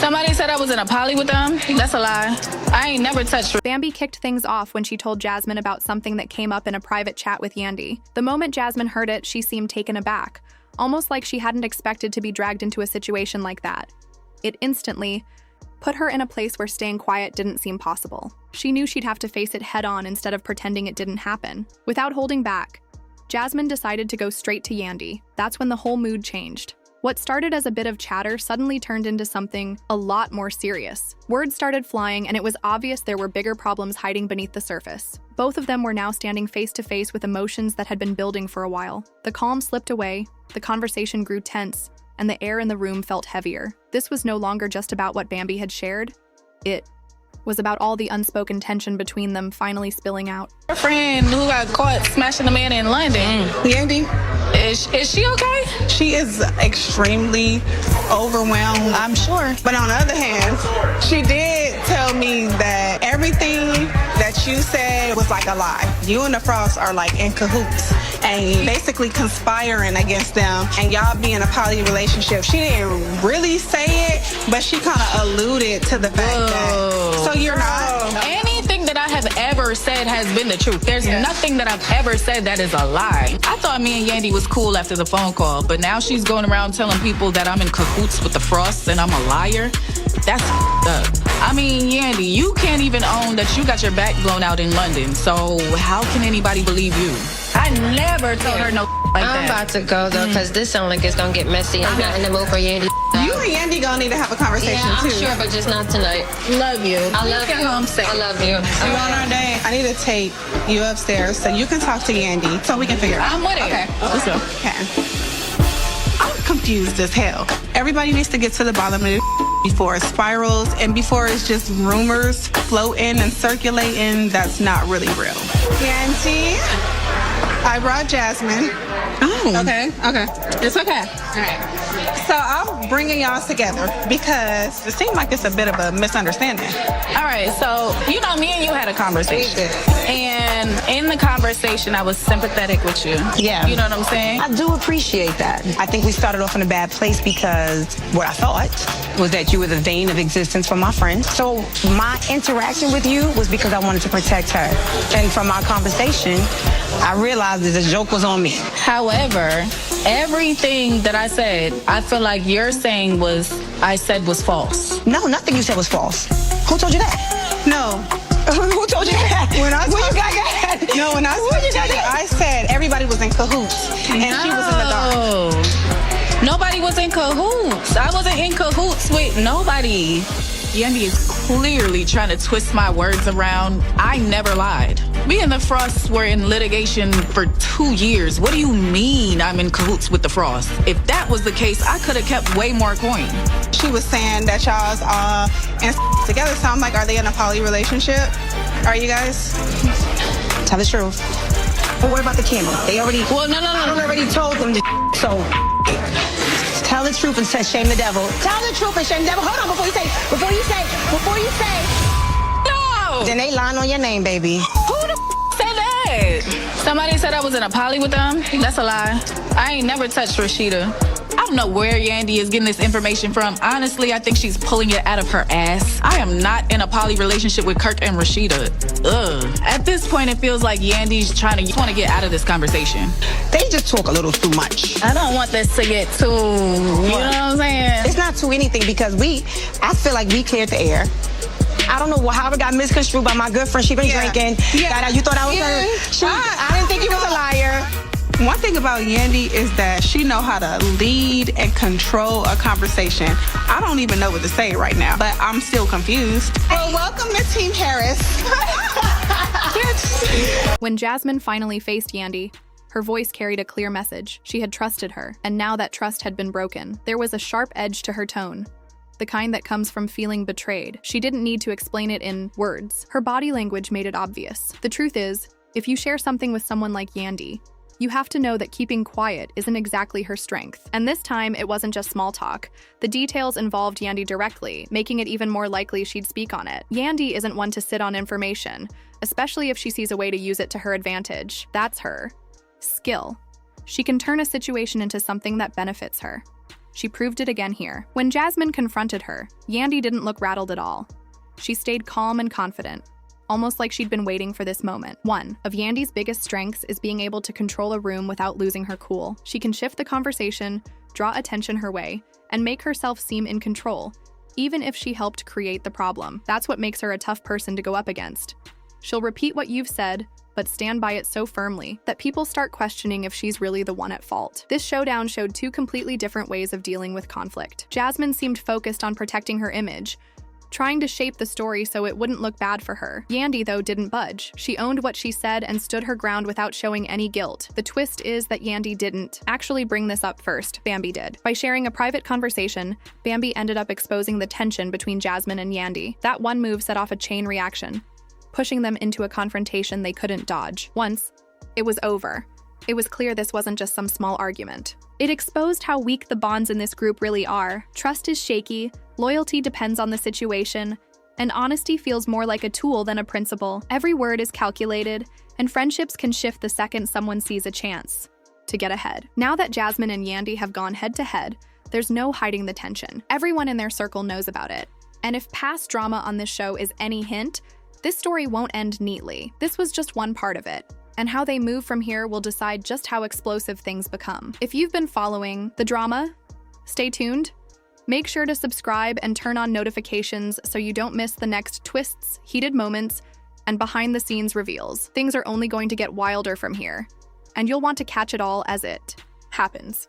Somebody said I was in a poly with them. That's a lie. I ain't never touched. Bambi kicked things off when she told Jasmine about something that came up in a private chat with Yandy. The moment Jasmine heard it, she seemed taken aback, almost like she hadn't expected to be dragged into a situation like that. It instantly put her in a place where staying quiet didn't seem possible. She knew she'd have to face it head-on instead of pretending it didn't happen. Without holding back, Jasmine decided to go straight to Yandy. That's when the whole mood changed. What started as a bit of chatter suddenly turned into something a lot more serious. Words started flying, and it was obvious there were bigger problems hiding beneath the surface. Both of them were now standing face to face with emotions that had been building for a while. The calm slipped away, the conversation grew tense, and the air in the room felt heavier. This was no longer just about what Bambi had shared. It was about all the unspoken tension between them finally spilling out. Her friend who got caught smashing the man in London. Yandy, Is she okay? she is extremely overwhelmed, I'm sure. But on the other hand, she did tell me that everything that you said was like a lie. You and the Frost are like in cahoots and basically conspiring against them, and y'all be in a poly relationship. She didn't really say it, but she kind of alluded to the fact that. So you're not. Anything that I have ever said has been the truth. There's nothing that I've ever said that is a lie. I thought me and Yandy was cool after the phone call, but now she's going around telling people that I'm in cahoots with the Frosts and I'm a liar. That's up. I mean, Yandy, you can't even own that you got your back blown out in London, so how can anybody believe you? I never told her no like that. I'm about to go, though, because this sounds like it's going to get messy. I'm not in the mood for Yandy. You and Yandy gonna need to have a conversation I'm too. sure, but just not tonight. Love you. I love you. I love you. So on our day, I need to take you upstairs so you can talk to Yandy so we can figure it out. I'm with it. Okay. Let's go. Okay. I'm confused as hell. Everybody needs to get to the bottom of it before it spirals and before it's just rumors floating and circulating that's not really real. Yandy, I brought Jasmine. Oh. Okay. It's okay. All right. So I'm bringing y'all together because it seemed like it's a bit of a misunderstanding. All right, so, you know, me and you had a conversation. And in the conversation, I was sympathetic with you. Yeah. You know what I'm saying? I do appreciate that. I think we started off in a bad place because what I thought was that you were the vein of existence for my friend. So my interaction with you was because I wanted to protect her. And from our conversation, I realized that the joke was on me. However, everything that I said, I feel like you're saying I said was false. No, nothing you said was false. Who told you that? No. Who told you that? When I Where you got that? No, when I I said everybody was in cahoots and she was in the dark. Nobody was in cahoots. I wasn't in cahoots with nobody. Yandy is clearly trying to twist my words around. I never lied. Me and the Frosts were in litigation for 2 years. What do you mean I'm in cahoots with the Frosts? If that was the case, I could have kept way more coin. She was saying that y'all's in together. Sound like, are they in a poly relationship? Are you guys? Tell the truth. But what about the camera? They already. Well, no. I already told them to. So tell the truth and say shame the devil. Tell the truth and shame the devil. Hold on before you say. No! Then they lying on your name, baby. Who the said that? Somebody said I was in a poly with them. That's a lie. I ain't never touched Rashida. I don't know where Yandy is getting this information from. Honestly, I think she's pulling it out of her ass. I am not in a poly relationship with Kirk and Rashida. Ugh. At this point, it feels like Yandy's trying to get out of this conversation. They just talk a little too much. I don't want this to get too, you know what I'm saying? It's not too anything because I feel like we cleared the air. I don't know how it got misconstrued by my good friend. She been drinking. Yeah. You thought I was her. I didn't think you was a liar. One thing about Yandy is that she know how to lead and control a conversation. I don't even know what to say right now, but I'm still confused. Well, welcome to Team Harris. When Jasmine finally faced Yandy, her voice carried a clear message. She had trusted her, and now that trust had been broken. There was a sharp edge to her tone, the kind that comes from feeling betrayed. She didn't need to explain it in words. Her body language made it obvious. The truth is, if you share something with someone like Yandy, you have to know that keeping quiet isn't exactly her strength. And this time, it wasn't just small talk. The details involved Yandy directly, making it even more likely she'd speak on it. Yandy isn't one to sit on information, especially if she sees a way to use it to her advantage. That's her skill. She can turn a situation into something that benefits her. She proved it again here. When Jasmine confronted her, Yandy didn't look rattled at all. She stayed calm and confident, almost like she'd been waiting for this moment. One of Yandy's biggest strengths is being able to control a room without losing her cool. She can shift the conversation, draw attention her way, and make herself seem in control, even if she helped create the problem. That's what makes her a tough person to go up against. She'll repeat what you've said, but stand by it so firmly that people start questioning if she's really the one at fault. This showdown showed two completely different ways of dealing with conflict. Jasmine seemed focused on protecting her image, trying to shape the story so it wouldn't look bad for her. Yandy, though, didn't budge. She owned what she said and stood her ground without showing any guilt. The twist is that Yandy didn't actually bring this up first. Bambi did. By sharing a private conversation, Bambi ended up exposing the tension between Jasmine and Yandy. That one move set off a chain reaction, pushing them into a confrontation they couldn't dodge. Once it was over, it was clear this wasn't just some small argument. It exposed how weak the bonds in this group really are. Trust is shaky, loyalty depends on the situation, and honesty feels more like a tool than a principle. Every word is calculated, and friendships can shift the second someone sees a chance to get ahead. Now that Jasmine and Yandy have gone head-to-head, there's no hiding the tension. Everyone in their circle knows about it. And if past drama on this show is any hint, this story won't end neatly. This was just one part of it, and how they move from here will decide just how explosive things become. If you've been following the drama, stay tuned. Make sure to subscribe and turn on notifications so you don't miss the next twists, heated moments, and behind-the-scenes reveals. Things are only going to get wilder from here, and you'll want to catch it all as it happens.